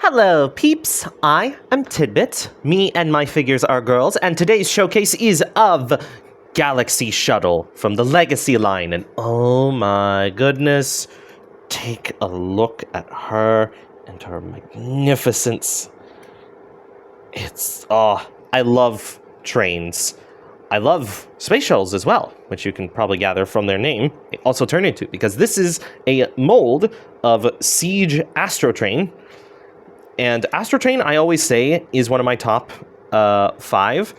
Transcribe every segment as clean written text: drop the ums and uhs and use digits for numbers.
Hello, peeps. I am Tidbit. Me and my figures are girls, and today's showcase is of Galaxy Shuttle from the Legacy line. And oh my goodness, take a look at her and her magnificence. I love trains. I love space shuttles as well, which you can probably gather from their name. They also turn into, because this is a mold of Siege Astrotrain. And Astrotrain, I always say, is one of my top 5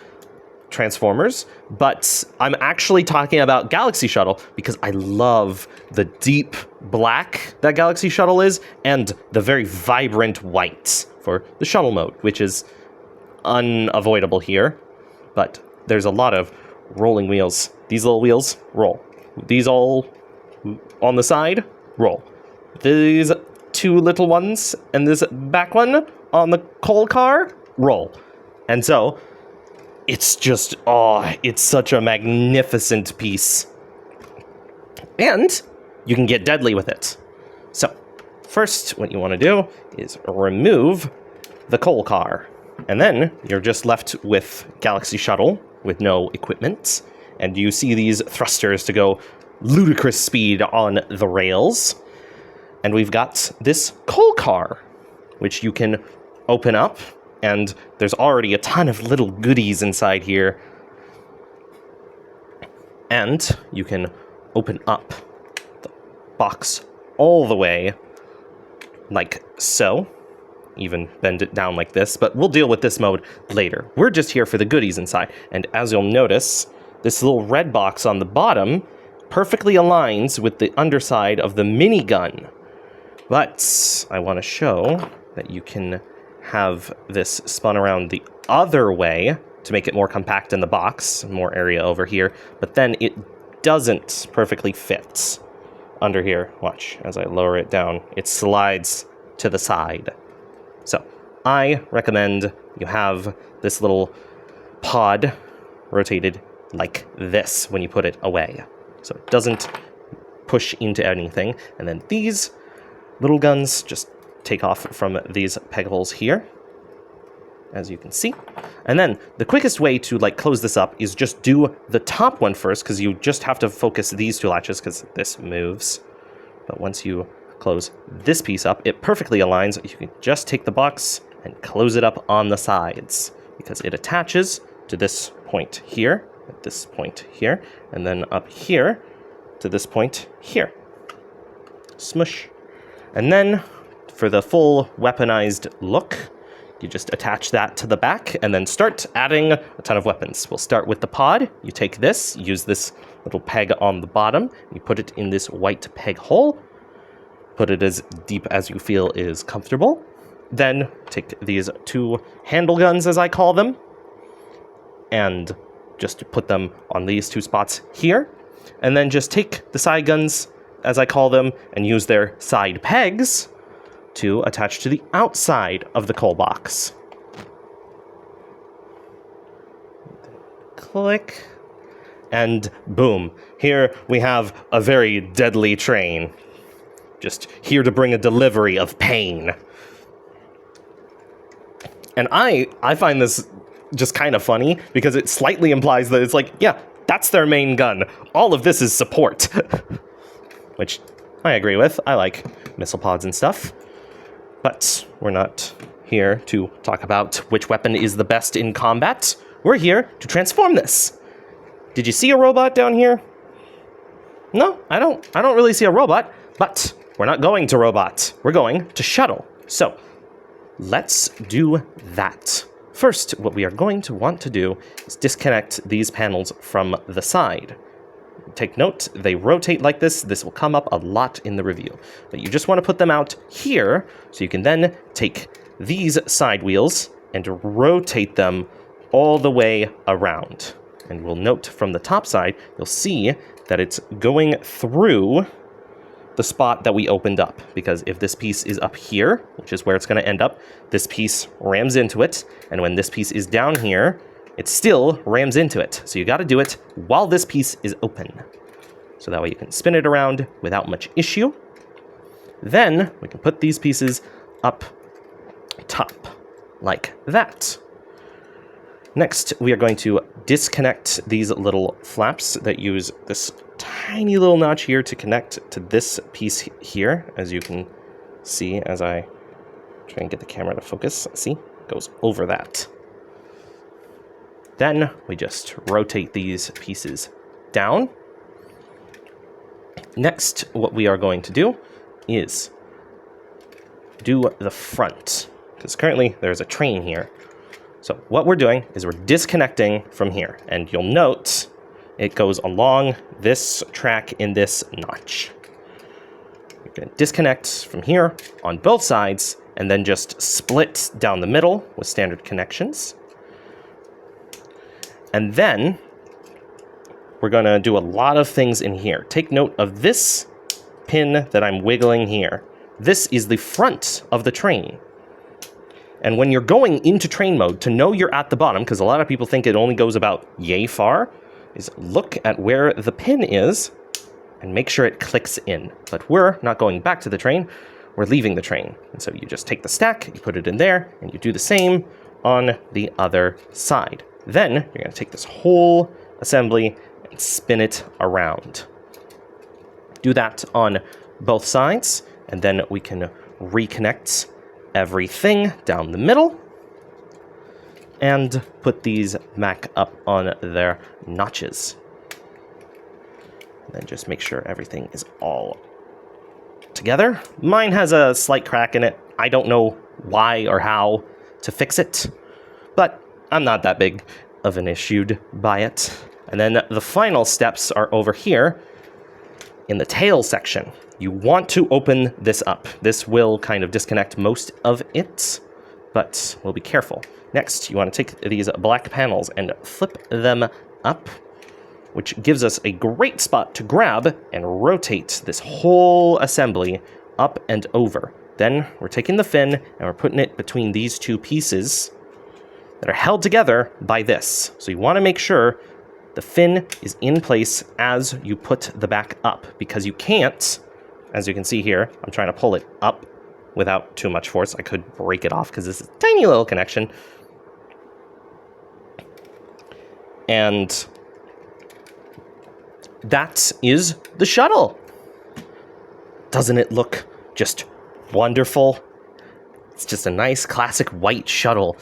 Transformers, but I'm actually talking about Galaxy Shuttle because I love the deep black that Galaxy Shuttle is and the very vibrant white for the shuttle mode, which is unavoidable here. But there's a lot of rolling wheels. These little wheels, roll. These all on the side, roll. These 2 little ones and this back one on the coal car, roll. And so it's just, it's such a magnificent piece. And you can get deadly with it. So first, what you want to do is remove the coal car. And then you're just left with Galaxy Shuttle with no equipment. And you see these thrusters to go ludicrous speed on the rails. And we've got this coal car, which you can open up, and there's already a ton of little goodies inside here. And you can open up the box all the way, like so. Even bend it down like this, but we'll deal with this mode later. We're just here for the goodies inside. And as you'll notice, this little red box on the bottom perfectly aligns with the underside of the minigun. But I want to show that you can have this spun around the other way to make it more compact in the box, more area over here, but then it doesn't perfectly fit under here. Watch, as I lower it down, it slides to the side. So I recommend you have this little pod rotated like this when you put it away, so it doesn't push into anything. And then these little guns just take off from these peg holes here, as you can see. And then the quickest way to close this up is just do the top one first, because you just have to focus these 2 latches because this moves. But once you close this piece up, it perfectly aligns. You can just take the box and close it up on the sides because it attaches to this point here, at this point here, and then up here to this point here. Smush. And then, for the full weaponized look, you just attach that to the back and then start adding a ton of weapons. We'll start with the pod. You take this, use this little peg on the bottom, you put it in this white peg hole, put it as deep as you feel is comfortable. Then take these 2 handle guns, as I call them, and just put them on these 2 spots here. And then just take the side guns, as I call them, and use their side pegs to attach to the outside of the coal box. Click. And boom. Here we have a very deadly train. Just here to bring a delivery of pain. And I find this just kind of funny because it slightly implies that it's yeah, that's their main gun. All of this is support. Which I agree with. I like missile pods and stuff. But we're not here to talk about which weapon is the best in combat. We're here to transform this. Did you see a robot down here? No, I don't really see a robot, but we're not going to robot. We're going to shuttle. So let's do that. First, what we are going to want to do is disconnect these panels from the side. Take note, they rotate like this. This will come up a lot in the review. But you just want to put them out here, so you can then take these side wheels and rotate them all the way around. And we'll note from the top side, you'll see that it's going through the spot that we opened up. Because if this piece is up here, which is where it's going to end up, this piece rams into it. And when this piece is down here, it still rams into it. So you got to do it while this piece is open. So that way you can spin it around without much issue. Then we can put these pieces up like that. Next, we are going to disconnect these little flaps that use this tiny little notch here to connect to this piece here, as you can see as I try and get the camera to focus. See, it goes over that. Then we just rotate these pieces down. Next, what we are going to do is do the front, because currently there's a train here. So what we're doing is we're disconnecting from here, and you'll note it goes along this track in this notch. You're going to disconnect from here on both sides, and then just split down the middle with standard connections. And then we're going to do a lot of things in here. Take note of this pin that I'm wiggling here. This is the front of the train. And when you're going into train mode, to know you're at the bottom, because a lot of people think it only goes about yay far, is look at where the pin is and make sure it clicks in. But we're not going back to the train, we're leaving the train. And so you just take the stack, you put it in there, and you do the same on the other side. Then you're going to take this whole assembly and spin it around. Do that on both sides, and then we can reconnect everything down the middle and put these back up on their notches. And then just make sure everything is all together. Mine has a slight crack in it. I don't know why or how to fix it, but I'm not that big of an issue by it. And then the final steps are over here in the tail section. You want to open this up. This will kind of disconnect most of it, but we'll be careful. Next, you want to take these black panels and flip them up, which gives us a great spot to grab and rotate this whole assembly up and over. Then we're taking the fin and we're putting it between these two pieces that are held together by this. So you want to make sure the fin is in place as you put the back up, because you can't, as you can see here, I'm trying to pull it up without too much force. I could break it off because this is a tiny little connection. And that is the shuttle. Doesn't it look just wonderful? It's just a nice classic white shuttle.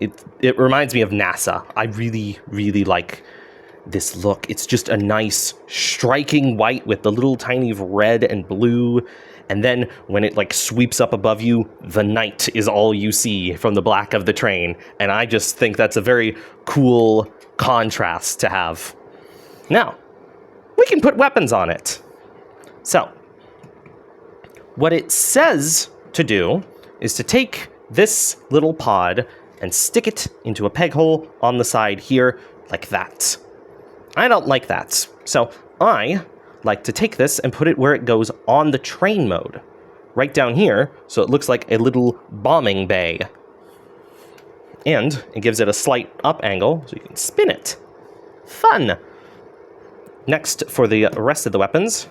It reminds me of NASA. I really, really like this look. It's just a nice striking white with the little tiny red and blue. And then when it like sweeps up above you, the night is all you see from the black of the train. And I just think that's a very cool contrast to have. Now, we can put weapons on it. So, what it says to do is to take this little pod and stick it into a peg hole on the side here, like that. I don't like that, so I like to take this and put it where it goes on the train mode, right down here, so it looks like a little bombing bay. And it gives it a slight up angle, so you can spin it. Fun! Next, for the rest of the weapons,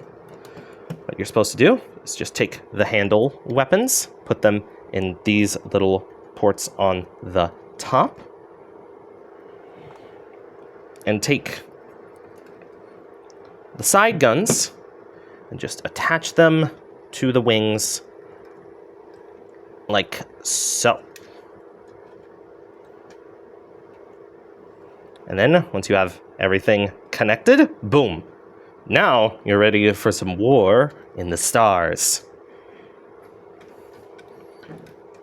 what you're supposed to do is just take the handle weapons, put them in these little ports on the top, and take the side guns and just attach them to the wings like so. And then once you have everything connected, boom. Now you're ready for some war in the stars.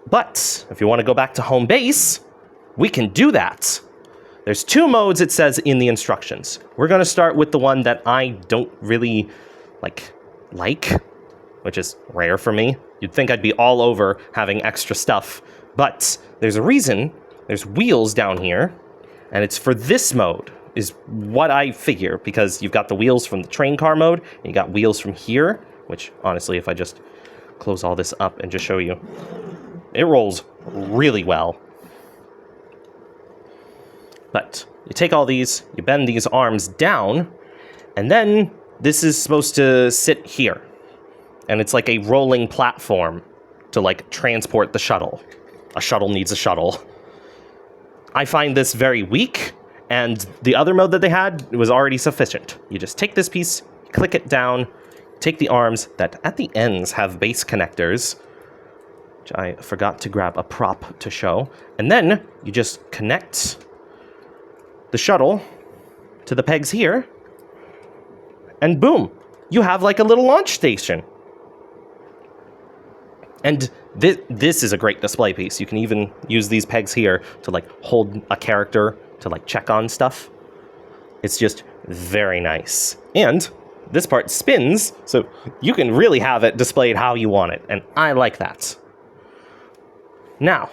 But if you want to go back to home base, we can do that. There's 2 modes it says in the instructions. We're going to start with the one that I don't really like, which is rare for me. You'd think I'd be all over having extra stuff, but there's a reason. There's wheels down here, and it's for this mode, is what I figure, because you've got the wheels from the train car mode, and you got wheels from here, which honestly, if I just close all this up and just show you, it rolls really well. But you take all these, you bend these arms down, and then this is supposed to sit here. And it's like a rolling platform. to like transport the shuttle. A shuttle needs a shuttle. I find this very weak, and the other mode that they had was already sufficient. You just take this piece, click it down, take the arms that at the ends have base connectors, which I forgot to grab a prop to show, and then you just connect the shuttle to the pegs here, and boom, you have like a little launch station. And this is a great display piece. You can even use these pegs here to like hold a character to like check on stuff. It's just very nice. And this part spins, so you can really have it displayed how you want it, and I like that. Now,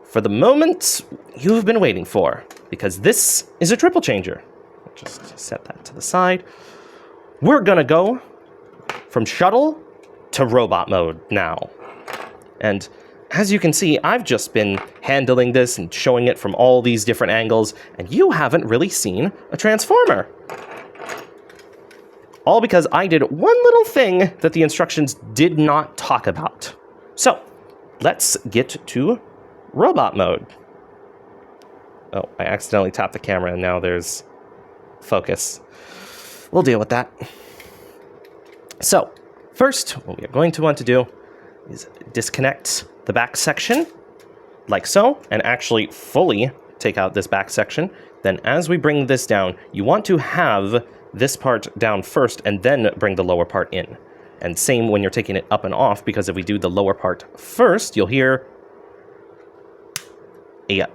for the moment you've been waiting for, because this is a triple changer. Just set that to the side. We're gonna go from shuttle to robot mode now. And as you can see, I've just been handling this and showing it from all these different angles, and you haven't really seen a transformer. All because I did one little thing that the instructions did not talk about. So, let's get to robot mode. Oh, I accidentally tapped the camera and now there's focus. We'll deal with that. So, first, what we are going to want to do is disconnect the back section, like so, and actually fully take out this back section. Then as we bring this down, you want to have this part down first and then bring the lower part in. And same when you're taking it up and off, because if we do the lower part first, you'll hear a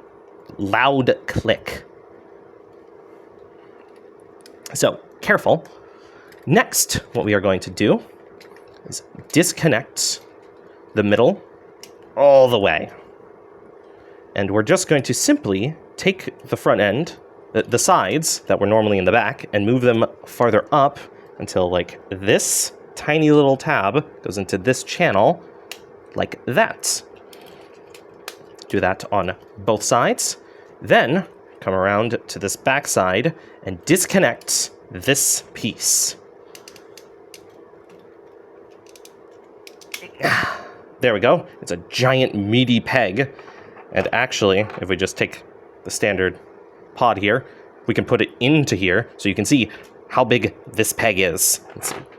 loud click. So, careful. Next, what we are going to do is disconnect the middle all the way. And we're just going to simply take the front end, the sides that were normally in the back, and move them farther up until like this tiny little tab goes into this channel like that. Do that on both sides. Then come around to this back side and disconnect this piece. There we go. It's a giant meaty peg. And actually, if we just take the standard pod here, we can put it into here so you can see how big this peg is.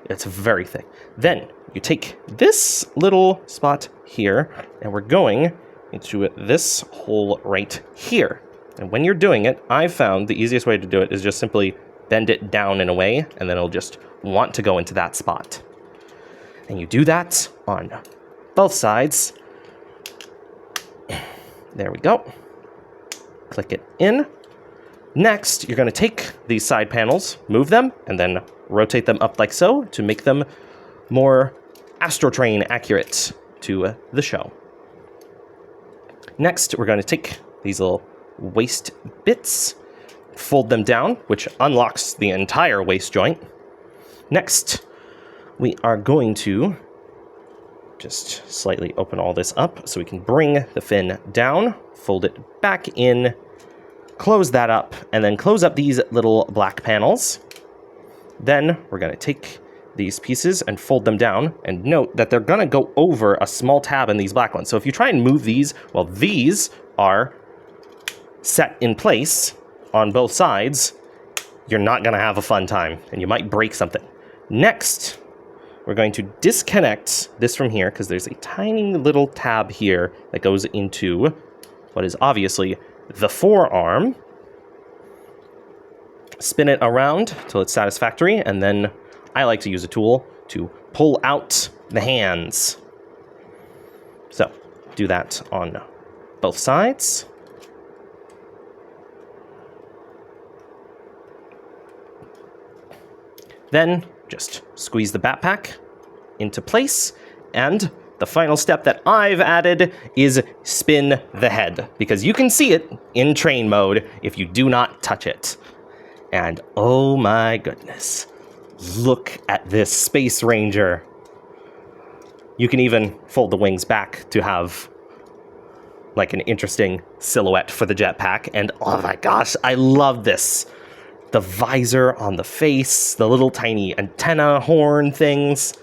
It's very thick. Then you take this little spot here and we're going into this hole right here. And when you're doing it, I found the easiest way to do it is just simply bend it down in a way, and then it'll just want to go into that spot. And you do that on both sides. There we go. Click it in. Next, you're going to take these side panels, move them, and then rotate them up like so to make them more Astrotrain accurate to the show. Next, we're going to take these little waist bits, fold them down, which unlocks the entire waist joint. Next, we are going to just slightly open all this up so we can bring the fin down, fold it back in, close that up, and then close up these little black panels. Then we're going to take these pieces and fold them down, and note that they're going to go over a small tab in these black ones. So if you try and move these, well, these are set in place on both sides, you're not going to have a fun time, and you might break something. Next, we're going to disconnect this from here, because there's a tiny little tab here that goes into what is obviously the forearm. Spin it around till it's satisfactory, and then I like to use a tool to pull out the hands. So, do that on both sides. Then, just squeeze the backpack into place, and the final step that I've added is spin the head, because you can see it in train mode if you do not touch it. And oh my goodness, look at this Space Ranger. You can even fold the wings back to have like an interesting silhouette for the jetpack, and oh my gosh, I love this. The visor on the face, the little tiny antenna horn things.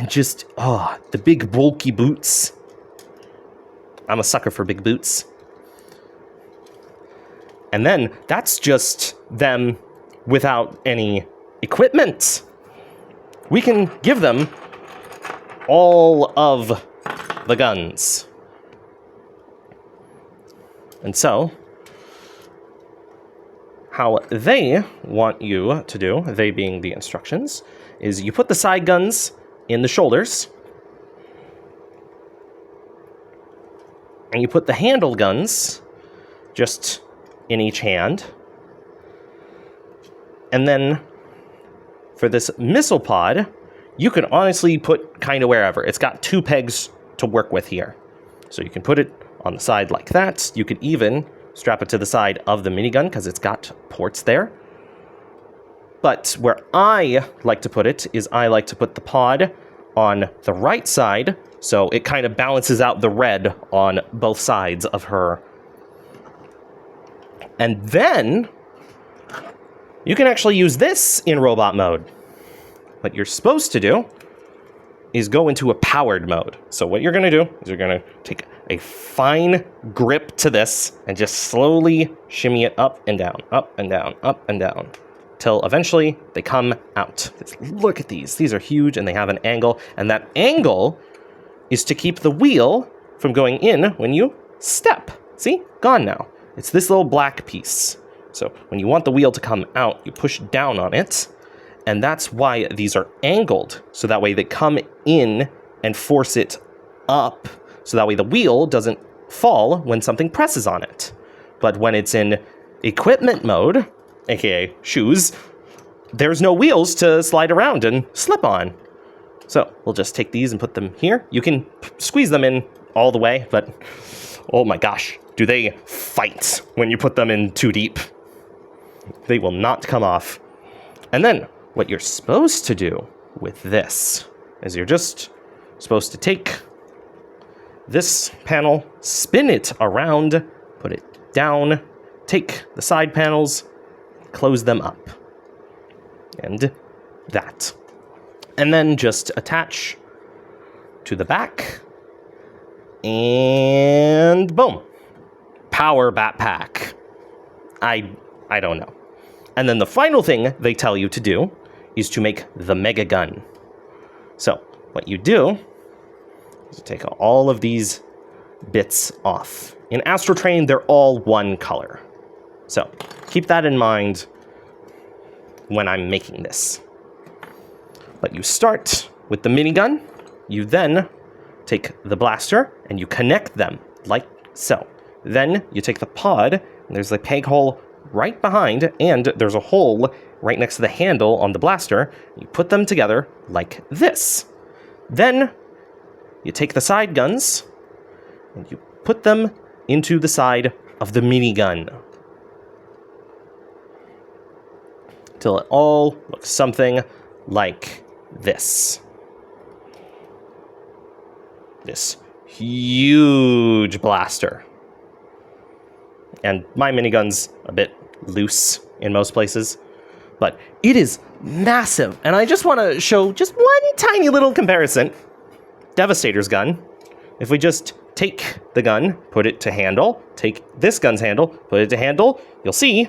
And just, the big bulky boots. I'm a sucker for big boots. And then that's just them without any equipment. We can give them all of the guns. And so, how they want you to do, they being the instructions, is you put the side guns in the shoulders, and you put the handle guns just in each hand. And then for this missile pod, you can honestly put kind of wherever. It's got 2 pegs to work with here. So you can put it on the side like that. You could even strap it to the side of the minigun because it's got ports there. But where I like to put it is I like to put the pod on the right side, so it kind of balances out the red on both sides of her. And then you can actually use this in robot mode. What you're supposed to do is go into a powered mode. So what you're going to do is you're going to take a fine grip to this and just slowly shimmy it up and down, up and down, up and down, till eventually they come out. Look at these. These are huge and they have an angle, and that angle is to keep the wheel from going in when you step. See? Gone now. It's this little black piece. So when you want the wheel to come out, you push down on it, and that's why these are angled. So that way they come in and force it up, so that way the wheel doesn't fall when something presses on it. But when it's in equipment mode, aka shoes, there's no wheels to slide around and slip on. So we'll just take these and put them here. You can squeeze them in all the way, but oh my gosh, do they fight when you put them in too deep. They will not come off. And then what you're supposed to do with this is you're just supposed to take this panel, spin it around, put it down, take the side panels, close them up. And that. And then just attach to the back. And boom. Power backpack. I don't know. And then the final thing they tell you to do is to make the mega gun. So what you do is you take all of these bits off. In Astro Train, they're all one color. So keep that in mind when I'm making this. But you start with the minigun. You then take the blaster and you connect them like so. Then you take the pod, and there's a peg hole right behind, and there's a hole right next to the handle on the blaster. You put them together like this. Then you take the side guns and you put them into the side of the minigun, till it all looks something like this. This huge blaster. And my minigun's a bit loose in most places, but it is massive. And I just want to show just one tiny little comparison. Devastator's gun. If we just take the gun, put it to handle, take this gun's handle, put it to handle, you'll see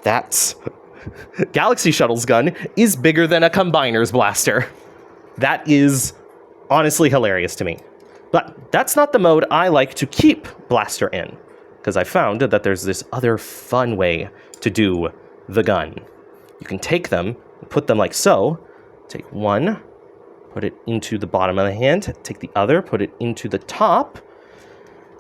that Galaxy Shuttle's gun is bigger than a combiner's blaster. That is honestly hilarious to me. But that's not the mode I like to keep blaster in, because I found that there's this other fun way to do the gun. You can take them, put them like so, take one, put it into the bottom of the hand, take the other, put it into the top,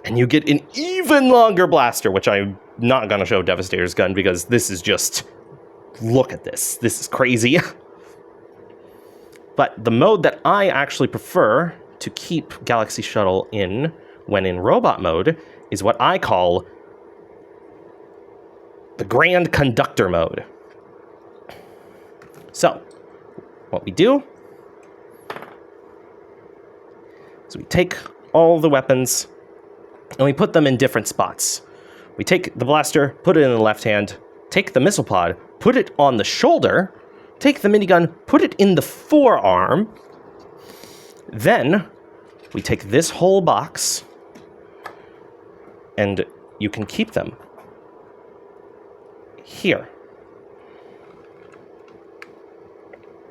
and you get an even longer blaster, which I'm not going to show Devastator's gun because this is just, look at this. This is crazy. But the mode that I actually prefer to keep Galaxy Shuttle in when in robot mode is what I call the Grand Conductor mode. So, what we do is we take all the weapons and we put them in different spots. We take the blaster, put it in the left hand, take the missile pod, put it on the shoulder, take the minigun, put it in the forearm, Then we take this whole box and you can keep them here.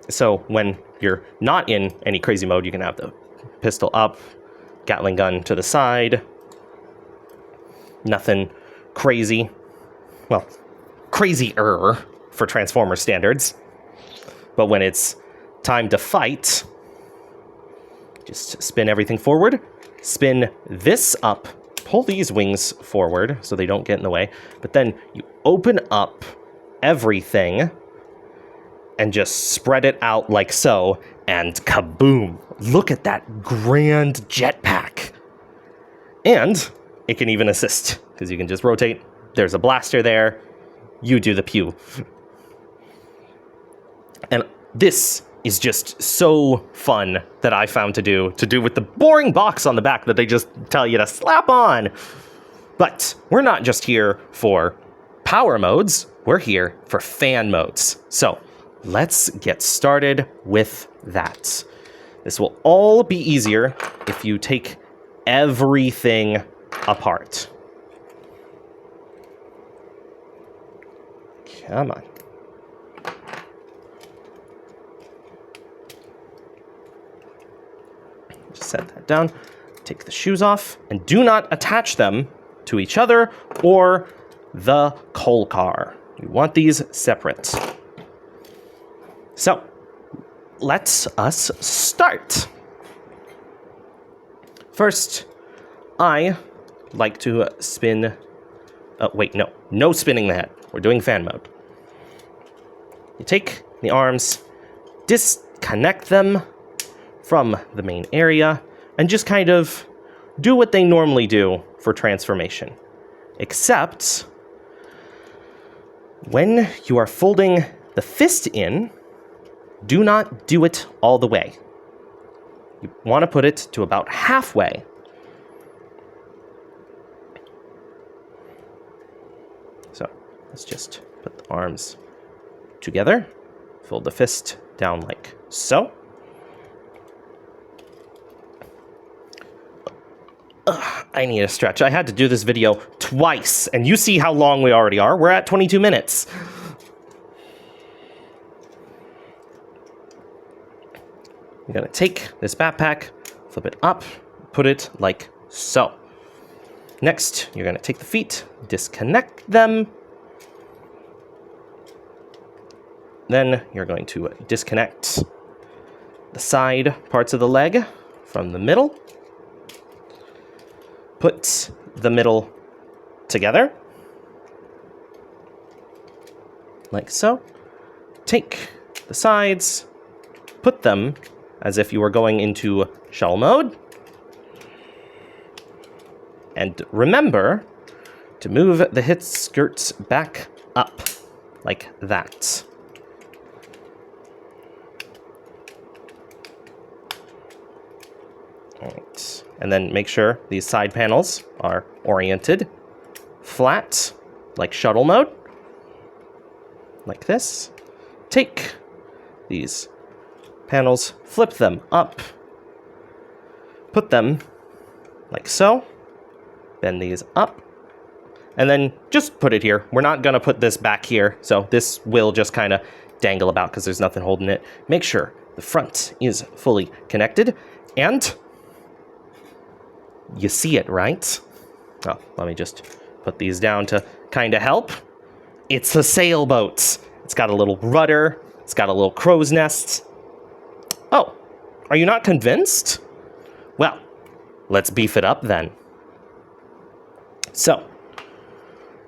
So when you're not in any crazy mode, you can have the pistol up, Gatling gun to the side. Nothing crazy. Well, crazier for Transformer standards. But when it's time to fight, just spin everything forward, spin this up, pull these wings forward so they don't get in the way, but then you open up everything and just spread it out like so, and kaboom! Look at that grand jetpack! And it can even assist, because you can just rotate, there's a blaster there, you do the pew. And this is just so fun that I found to do with the boring box on the back that they just tell you to slap on. But we're not just here for power modes, we're here for fan modes. So let's get started with that. This will all be easier if you take everything apart. Come on. Just set that down. Take the shoes off, and do not attach them to each other or the coal car. You want these separate. So, let us start. First, I like to spin... wait, no spinning the head. We're doing fan mode. You take the arms, disconnect them from the main area, and just kind of do what they normally do for transformation. Except, when you are folding the fist in, do not do it all the way. You want to put it to about halfway. So, let's just put the arms together, fold the fist down like so. I need a stretch. I had to do this video twice, and you see how long we already are. We're at 22 minutes. You're gonna take this backpack, flip it up, put it like so. Next, you're gonna take the feet, disconnect them. Then you're going to disconnect the side parts of the leg from the middle. Put the middle together, like so. Take the sides, put them as if you were going into shuttle mode. And remember to move the hit skirts back up, like that. Alright, and then make sure these side panels are oriented flat, like shuttle mode, like this. Take these panels, flip them up, put them like so, bend these up, and then just put it here. We're not going to put this back here, so this will just kind of dangle about because there's nothing holding it. Make sure the front is fully connected, and you see it, right? Oh, let me just put these down to kind of help. It's a sailboat. It's got a little rudder. It's got a little crow's nest. Oh, are you not convinced? Well, let's beef it up then. So,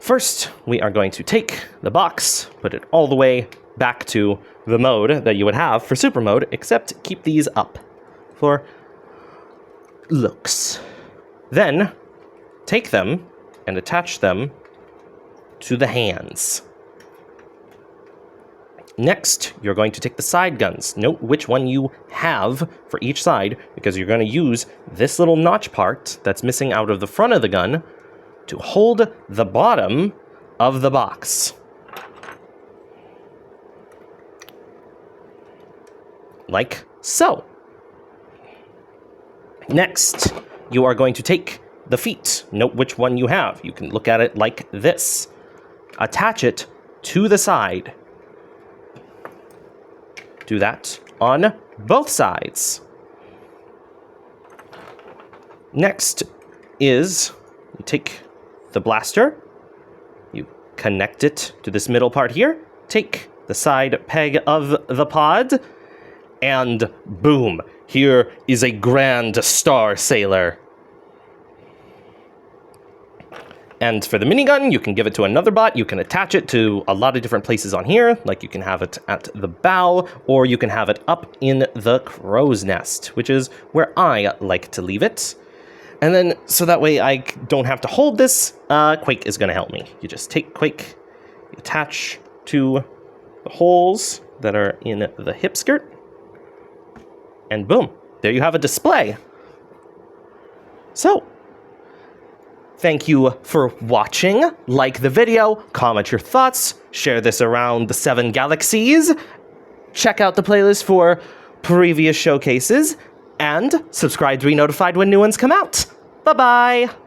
first we are going to take the box, put it all the way back to the mode that you would have for super mode, except keep these up for looks. Then, take them and attach them to the hands. Next, you're going to take the side guns. Note which one you have for each side, because you're going to use this little notch part that's missing out of the front of the gun to hold the bottom of the box. Like so. Next, you are going to take the feet. Note which one you have. You can look at it like this. Attach it to the side. Do that on both sides. Next is you take the blaster, you connect it to this middle part here, take the side peg of the pod, and boom, here is a grand Star Sailor. And for the minigun, you can give it to another bot. You can attach it to a lot of different places on here, like you can have it at the bow, or you can have it up in the crow's nest, which is where I like to leave it. And then, so that way I don't have to hold this, Quake is going to help me. You just take Quake, you attach to the holes that are in the hip skirt, and boom, there you have a display. So, thank you for watching. Like the video, comment your thoughts, share this around the 7 galaxies, check out the playlist for previous showcases, and subscribe to be notified when new ones come out. Bye-bye!